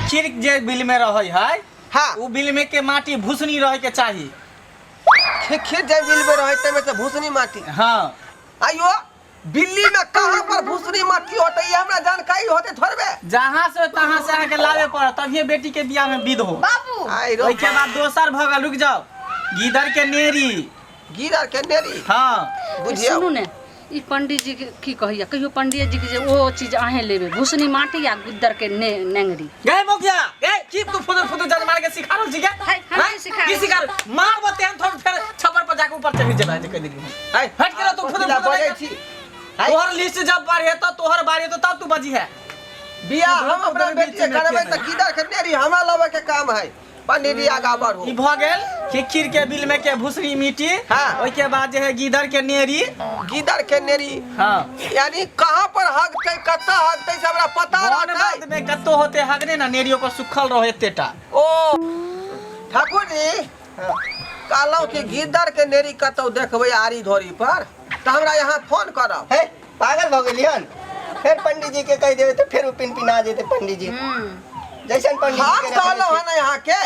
खेखीर जे bill में रहे है हाँ उ बिल में के माटी भूसनी रहे के चाहिए। खेखीर जे बिल में रहे ते में से भूसनी माटी। हाँ आइयो बिल्ली में कहाँ पर भूसनी माटी होते ये हमरा जानकारी होते थोड़बे। जहाँ से तहाँ से आके लावे पड़ तभी बेटी के बियाह में विध हो। बाबू ओके बाद दोसर भगल रुक जाओ गीदर के नेरी। गिरर के नेरी हाँ बुझियो सुनू ने ई पंडित जी के की कहिया कहियो पंडित जी के जे वो चीज आहे लेबे भूसनी माटी या गुद्दर के नेंगरी। गए मोगिया गए की तू फुदर फुदर जज मार के सिखा रहल छी के हाय हाय सिखा की सिखा मार बते हम थोड़ फिर छप्पर पर जाके ऊपर चढ़ जेबा जे कह देली हाय हट के तू फुदर बोले फुदर छी तोहर लिस्ट जब बारे तो तोहर बारे तो तब तू बजी है। बियाह हम अपना बेटी के करबे त गिरर के नेरी हमरा लावे के काम है। पंडित जी आगा बढ़ो। ई भ गेल खिखीर के बिल में के भूसरी मिट्टी। हाँ। ओइ के बाद जे है गीदर के नेरी। गिरर के नेरी हाँ यानी कहाँ पर हगते कत्ता हगते से हमरा पता वन रहता बाद में कत्तो होते हगने ना नेरियो को सुखल रहे एतेटा। ओ ठाकुर जी कहलौ कि गिरर के नेरी कतौ देखबै आरी धोरी पर त हमरा यहाँ फोन करब। है पागल भ गेलियन। फिर पंडित जी के कह देवे तो फिर पिन पिना जेते पंडित जी। जैसन पंडित हम जी के कहलौ हन यहाँ के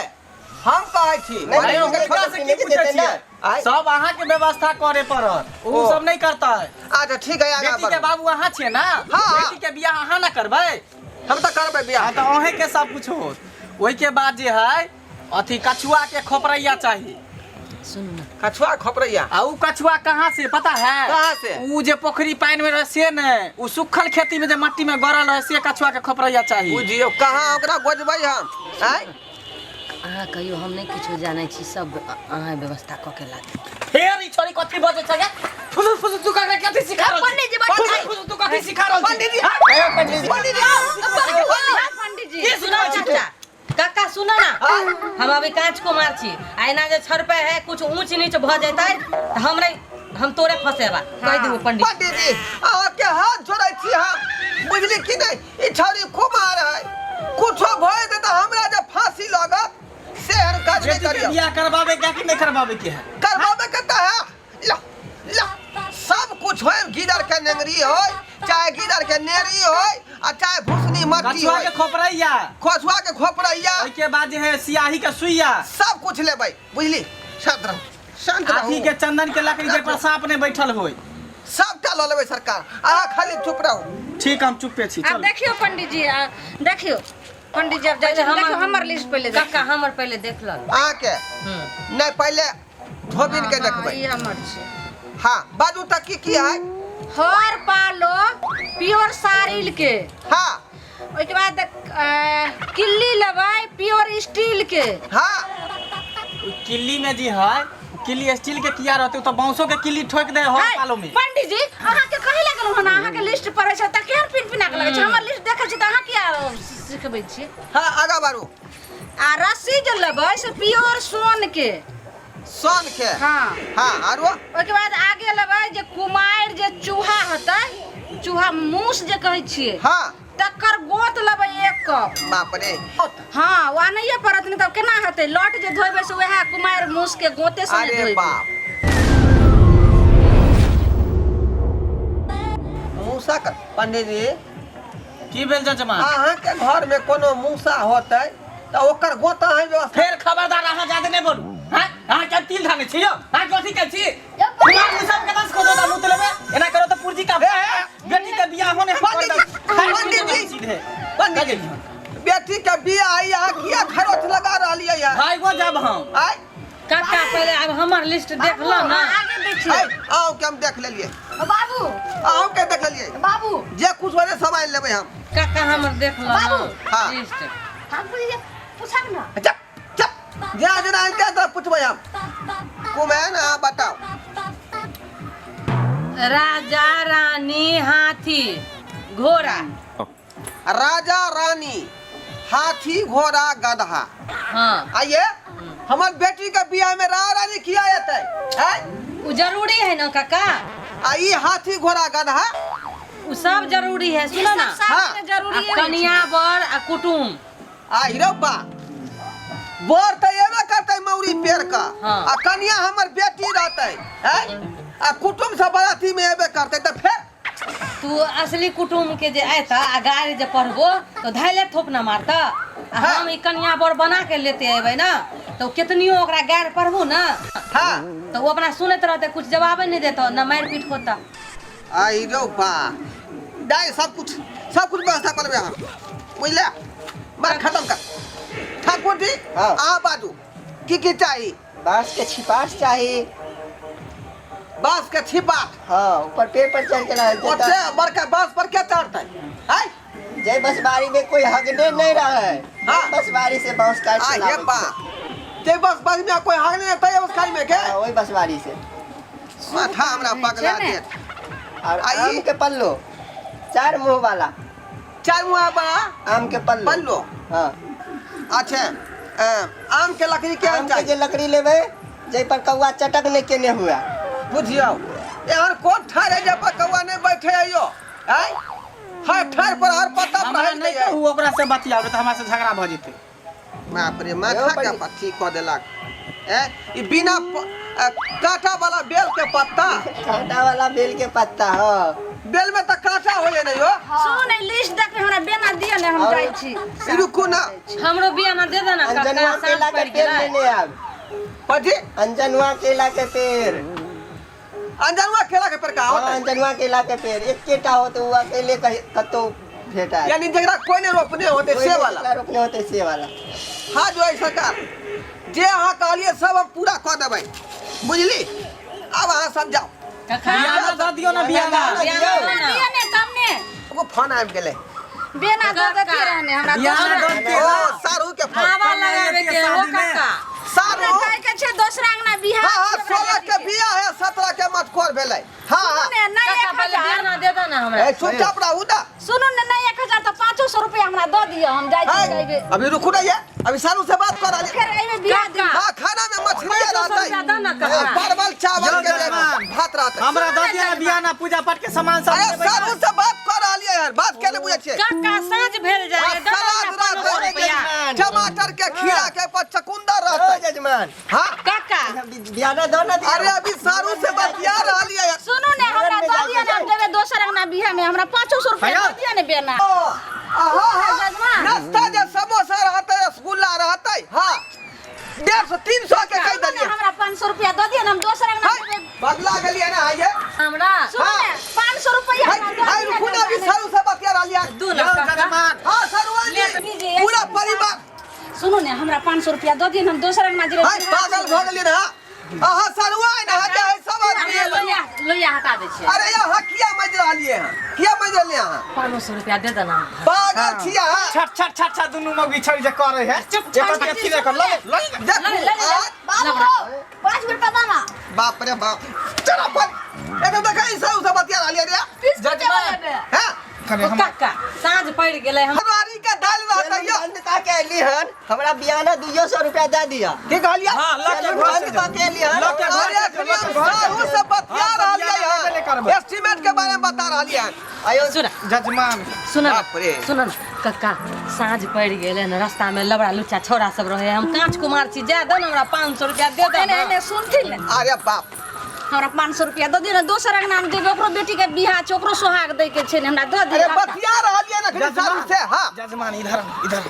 हम कहै छी नहीं, अरे नहीं, ओकरा से की पूछै छियै आय। सब अहाँ के व्यवस्था करे पड़त उ ओ। सब नहीं करता है। अच्छा ठीक है आगा बेटी के बढ़ो। बाबू अहाँ छियै ना हाँ। बेटी के बियाह अहाँ ना करबै। हम त करबै बियाह। हाँ तो अहे के सब कुछ होत। ओइ के बाद जे है अथी कछुआ के खोपरैया चाहिए। सुन ना कछुआ खपरैया आ उ कछुआ कहाँ से पता है? कहाँ से? उ जे पोखरी पानी में रहे से ने उ सुखल खेती में जे मट्टी में गड़ल रहे से कछुआ के खोपरैया चाहिए। बुझियो कहाँ ओकरा गोजबै हम आय अहाँ कहियो हम नहीं किछो जानै छी सब अहाँ व्यवस्था क के लागे। फेर ई छोरी कथि बजे छ गे? फुसुर फुसुर तू का कथि सिखा रहल? पंडित जी बैठ फुसुर फुसुर तू कथि सिखा रहल? पंडित जी पंडित जी पंडित जी पंडित जी के सुनाओ चाचा काका सुनो ना हम अभी कांच को मार छी आईना जे छरपे है कुछ ऊंच नीच भ जैतै त हम तोरे फसेबा कह देबो पंडित। पंडित जी के हाथ जोड़ै छी हम बुझली कि नहीं ई छोरी कुमार है कुछो भय दे त हमरा जे फांसी लगत से हर काज नहीं बेटी के करियो। बियाह करवावे के कि नहीं करवावे के है? करवावे कता है ला ला सब कुछ होय गिदर के नेंगरी होय चाहे गिदर के नेरी होय आ चाहे भूसनी मट्टी कछुआ होय के खोपरैया खोसुआ के खोपरैया ओइ के बाद जे है सियाही के सुइया सब कुछ लेबै बुझली शांत रहो शांत हाथी रहो के चंदन के लकड़ी जे पर सांप ने बैठल होय सबटा ल लेबै सरकार अहाँ खाली चुप रहू। ठीक हम चुप्पे छी अब चल। देखियो पंडित जी देखियो पंडित जी अब पहले देखियो हमर लिस्ट पहले काका हमर पहले देख ल। अहाँ के नहीं पहले धोबिन के देखबै। ई हमर छै। हाँ बाजू तक की है? हर पालो प्योर सारिल के। हाँ ओइ के बाद किल्ली लेबै प्योर स्टील के। हाँ किल्ली में जी है किल्ली स्टील के किया रहते तो बांसों के किल्ली ठोक दे हो हाय, पालो में। पंडित जी अहाँ के कहे लागल हन अहाँ के लिस्ट पढ़ै छै त केहन पिन पिना के लगै छै हमर लिस्ट देखै छी त अहाँ किया सिखबै छी। हाँ आगा बारू आ रस्सी जे लेबै से प्योर सोन के। सोन के हाँ हाँ आरो ओइ के बाद आगे लेबै जे कुमार जे चूहा हतै चूहा मूस जे कहै छियै हाँ तकर गोत लेबै 1 कप। बाप रे हाँ वा नहीं परत नहीं तब केना हेतै लट जे धोइबै से वएह कुमार मूस के गोते से अरे धोइबै। बाप मूसा का पंडित जी की भेल जजमान? अहाँ के घर में कोनो मूसा होतै त ओकर गोता है व्यवस्था। फिर खबरदार अहाँ जादे नहीं बोलू। हां अहाँ के तिल धाने छी यो अहाँ कथि के छी? कुमार मुसब के दस खोदो दा मुत लेबे एना करो तो पुरजी का बेटी के बियाह होने हम पंडित जी पंडित जी बेटी के बियाह आई यहाँ किया खरोच लगा रहलियै है? भाई को जब हम आय काका पहले अब हमर लिस्ट देख ल ना। आगे देखिए आय आओ के हम देख लेलिए बाबू आओ के देख लेलिए बाबू जे कुछ होने सामान लेबै हम। काका हमर देख ल ना हाँ। लिस्ट। हम पूछिए पूछब ना चप चप जे जना अंते तो पूछबै हम कुमेन आ बताओ। राजा रानी हाथी घोड़ा। राजा रानी हाथी घोड़ा गधा। हाँ आइए हमार बेटी के बियाह में राजा रानी किया जाता है? उ जरूरी है ना काका आ ई हाथी घोड़ा गधा उ सब जरूरी है सुनो ना। हाँ। जरूरी है कन्या बर आ कुटुम आ हीरो बा बोर त एबे करतै मौरी पेड़ का हाँ। आ कन्या हमर बेटी रहतै हैं आ कुटुम सब बराती में एबे करतै त फिर तू असली कुटुम के जे आयता आ गाड़ी जे पढ़बो तो धैले थोप ना मारता। हम ई कन्या बर बना के लेते अबै ना तो कितनियो ओकरा गैर पढ़बू ना हाँ तो वो अपना सुनत रहते, कुछ जवाब नहीं देता, ना मार पीट होता। आई रो बा दाई सब कुछ व्यवस्था करबे हम बुझले बात खत्म कर ठाकुर जी हाँ। आ बाजू की चाहिए बांस के छिपाट चाहिए। बांस के छिपाट हाँ ऊपर पेड़ पर चढ़ के रहे ओसे बड़का बांस पर क्या चढ़ता है जय बसबारी में कोई हगने नहीं रहा है। हाँ। बसबारी से बांस काट के आ ये लावे बा थे। जे बस में कोई हाग नहीं रहता है बस खाली में के हाँ, वही बसबारी से। माथा हमरा पगला दे और आई। आम के पल्लो 4 मुंह वाला चार मुआ बड़ा आम के पल्लो। पल्लो हाँ अच्छा आम के लकड़ी के आम के जे लकड़ी लेवे जय पर कौआ चटक नहीं केने हुआ। बुझियो यार कोन ठारे जे पर कौआ नहीं बैठे आइयो हैं हर ठार पर हर पत्ता पर हमरा है नहीं कहू ओकरा से बतियाबे त हमरा से झगड़ा भ जेतै। बाप रे माथा के पत्ती को देलक ई बिना कांटा वाला बेल के पत्ता कांटा वाला बेल के पत्ता। हाँ बेल में तो कांटा होए नहीं हो सुन लिस्ट देख हमरा बेना दिया ने हम जाई छी। ई रुकू ना हमरो बिया ना दे देना अंजनवा काका, केला सांप के पड़ पेड़ गेला। लेने आब। पजी अंजनवा केला के पेड़। अंजनवा खेला के पर का हाँ, होता है अंजनवा केला के पेड़ एक केटा हो तो वो अकेले कतो भेटा है। यानी जगरा कोई नहीं रोपने होते से वाला रोकने होते से वाला। हाँ जो है सरकार जे अहाँ कहलिए सब हम पूरा कर देबै बुझली अब अहाँ समझाओ काका बियाना द दियो ना बियाना। बियाना दो ना। दिया ने तमने वो फोन आबि गेलै बेना दे देते रहने हमरा बियाना दोसरा द दियो। ओ सारू के फोन आवा लगावे के हो काका। सारू हमरा कहे के छे दोसरा अंगना बियाह हाँ हाँ 16 के बिया है 17 के मटकोर भेलै हाँ हाँ ने नहीं काका पहले 1000 बियाना दे दो ना हमरा। ए चुपचाप रहू ना सुनो ने नहीं 1000 तो 500 रुपया हमरा दे दियो हम जाई छी है, कहबे अभी रुकू ना ये अभी सारू से बात करा फिर एमे बियाह दी हाँ खाना में मछली 500 रहता रुपया दो ना है काका। परवल चावल जाओ के जजमान। भात रहता है हमरा द दियो ना बियाना पूजा पाठ के सामान सब अरे लेबै ना। सारू से बात कर रहलिए यार बात केले बुझे छिए काका साँझ भेल जाए दो सलाद ना 500 रहता रुपया। है टमाटर के खीरा के पर चकुंदर रहता ओ है जजमान हाँ काका बियाना दो ना अरे अभी सारू से बतिया रहलिए यार सुनो ने हमरा दे दियो ना देबे दोसरा अंगना बियाह में हमरा 500 रुपया दे दियो ने बेना जजमान। नाश्ता जे समोसा रहता है रसगुल्ला रहता है हाँ 150 300 के कह सुनो ने दिए हमरा 500 रुपया दे दियो ना हम दोसरा अंगना देबे बदला गेलिए ना आइए हमरा सुनो ने 500 रुपया हमरा हाय रुकू ना अभी सारू से बतिया रहलिए दू ना जाओ काका। जजमान। हाँ सारू ले आइए लीजिए। पूरा परिवार सुनो ने हमरा 500 रुपया दे दियो हम दोसरा अंगना जे हाय पागल भ गेलिए ना अहाँ सारू आइ ना हटे है सब आदमी लोया हटा दे छे। अरे यहाँ किया मज रहलिए हैं किया मज रहलिए यहाँ 500 रुपया दे देना। पागल छिया छट छट छट छट दुनू मौगी छड़ जे करे है चुप, एक के छिले कर ले देखो बाबू 5 रुपया दाना बाप रे बाप चलो पर ए तो देखा ई सब बतिया रहलिए रे जजमान हैं खने हम काका साँझ पड़ गेले हम हमारी का दाल रहता है बंद का के लिहन हमरा बियाना 200 रुपया दे दिया। की कहलिए हां लके बंद का के लिहन लके अरे एखनी साहू से बतिया रहलिए यहाँ एस्टीमेट के बारे में बता रहलिए हैं आयो सुना जजमान सुन बाप रे। सुन काका साँझ पड़ गेले न रास्ता में लबड़ा लुच्चा छोरा सब रहे हम कांच कुमार छी जा दो ना हमरा 500 रुपया दे दो एने एने सुनथिन ने अरे बाप हमरा 500 रुपया दे दियो ना दोसरा अंगना में देबे ओकरो बेटी के बियाह छै ओकरो सोहाग दे के छै ने हमरा दे अरे दियो बतिया रहलिए ना एखनी सारू से हाँ जजमान इधर इधर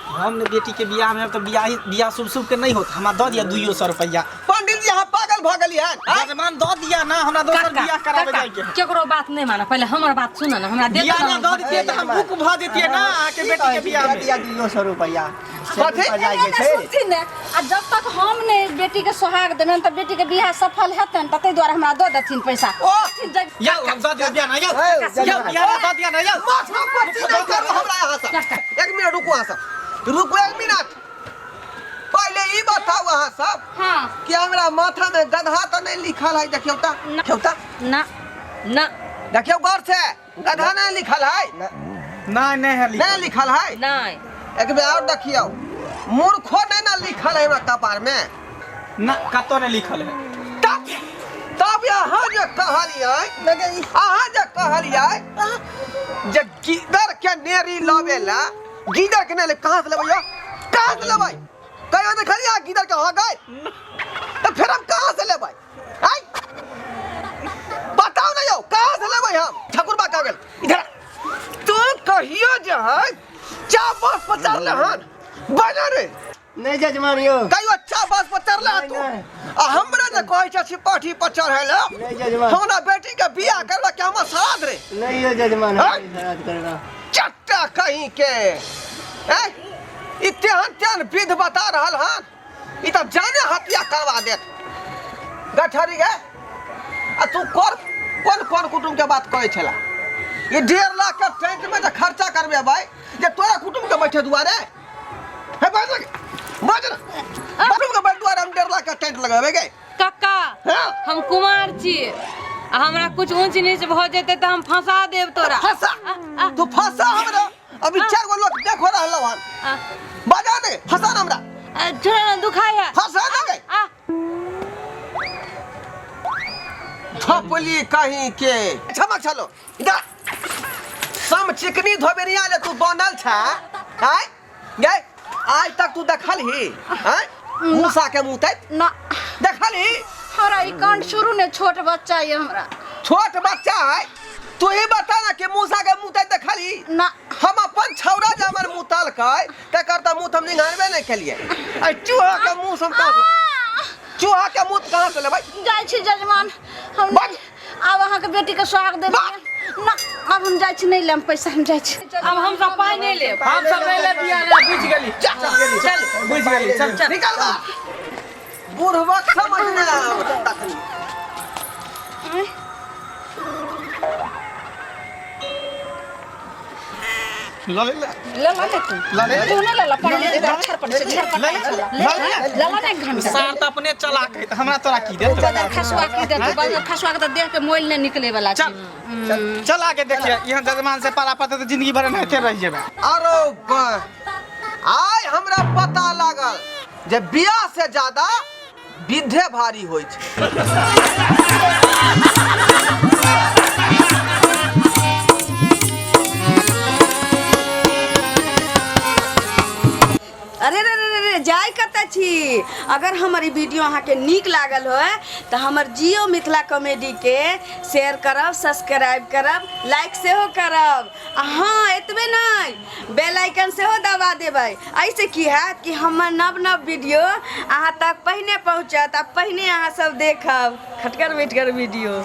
हमने बेटी के बियाह में तो बियाह शुभ शुभ के नहीं होता हमरा दो दिया 200 रुपया। पंडित जी यहाँ पागल भ गेलिए हैं जजमान दो दिया ना हमरा दोसर बियाह करावे जाए के केकरो बात नहीं माना पहले हमर बात सुन ना हमरा दे बियाह दो ना दो दिए तो हम बुक भ देतिए ना आके बेटी के बियाह में दिया 200 रुपया कथी? जाए एने के छै। सुनथिन ने आ जब तक हम ने बेटी के सोहाग देबन त बेटी के बियाह सफल हेतन त तै द्वारा हमरा दे देथिन पैसा ओ या हम दो दिया बियाह ना या जजमान। बियाह ना दो दिया ना या माथा पच्ची नहीं करो हमरा यहाँ से एक मिनट रुको यहाँ से रुको एक मिनट पहले ई बताओ अहाँ सब हां कि हमरा माथा में गधा तो नहीं लिखल है देखियो ता ना ना देखियो गौर से गधा नहीं लिखल है नहीं नहीं है नहीं लिखल है नहीं एक बार और देखियो मूर्खो नहीं ना लिखल है हमरा कपार में ना कतो ने लिखल है तब यहाँ जो कहलिए अहाँ जो कहलिए जे गीदर के नेरी लवेला गीदर के नेरी कहाँ से लेबै कहाँ से लेबै कहियो देखलिए गीदर के हो गए तो फिर हम कहाँ से लेबै आई बताओ ना यो कहाँ से लेबै हम ठाकुर बा कह गेल इधर तू कहियो जे है चा बस पचार ले हन बना रे नहीं जजमान यो कहियो चा बस पचार ले तू आ हमरा जे कहै छ सिपाठी पर चढ़ैला नहीं जजमान हमरा बेटी के बियाह करबा के हमर श्राद्ध रे नहीं यो जजमान हाँ? श्राद्ध करना चट्टा कहीं के हैं इत्तेहन त्यान विध बता रहल हन ई त जाने हत्या करवा देत गठरी गे आ तू कौन कुटुंब के बात कहै छला ये 1.5 लाख के टेंट में जे खर्चा करबे भाई जे तोरा कुटुंब के बैठे दुआरे है बाज कुटुंब के बैठ दुआरे हम 1.5 लाख का टेंट लगावे गे काका हाँ? हम कुमार छी आ हमरा कुछ ऊंच नीच भ जेते त हम फंसा देब तोरा फंसा तू फंसा हमरा अभी 4 गो लोग देखो रहल हन बजा दे फंसा ना हमरा थोड़ा ना दुखाई है फंसा दे गे थपली कहीं के छमक चलो इधर सम चिकनी धोबेरिया ले तू बनल छा हैं गे आज तक तू देखल ही हैं मूसा के मुंह तक ना देखल ही हमरा ई कांड शुरू ने छोट बच्चा ये हमरा छोट बच्चा है तू ही बता ना कि मूसा के मुंह तक देखल ही ना हम अपन छौरा जे हमर मुंह तल कय तकर त मुंह हम निगारबे नहीं केलिए आ चूहा के मुंह हम चूहा के मुंह कहां से लेबै जाय छी जजमान हम बस। आब अहाँ के बेटी के सुहाग दे बस। ना अब हम जाय छी नहीं लेम पैसा हम जाय छी अब हम सब पाई नहीं ले हम सब नहीं ले बिया रे बुझ गेली चल बुझ गेली चल निकल बा बूढ़वा समझ ना ले ले ले तू तू नहीं ले पड़े छर पड़ से छर ले घंटा सार त अपने चला के त हमरा तोरा की देत बजार खसुआ की दे तू बजार खसुआ के देख के मोइल नहीं निकले वाला छी चल आके देखिए यहाँ जजमान से पारा पता तो जिंदगी भर नहीं रह जेबे आरो आय हमरा पता लागल जे बियाह से ज्यादा विधे भारी होय छै अरे रे रे रे जाय कतऽ छी अगर हमर ई वीडियो अहाँ के नीक लागल हो तो हमर जियो मिथिला कॉमेडी के शेयर करब सब्सक्राइब करब लाइक सेहो करब हाँ एतबे नहीं बेल आइकन सेहो दबा देबै ऐसे की हैत कि हमर नव नव वीडियो अहाँ तक पहिने पहुँचत आ पहिने अहाँ सब देखब खटकर बैठकर वीडियो।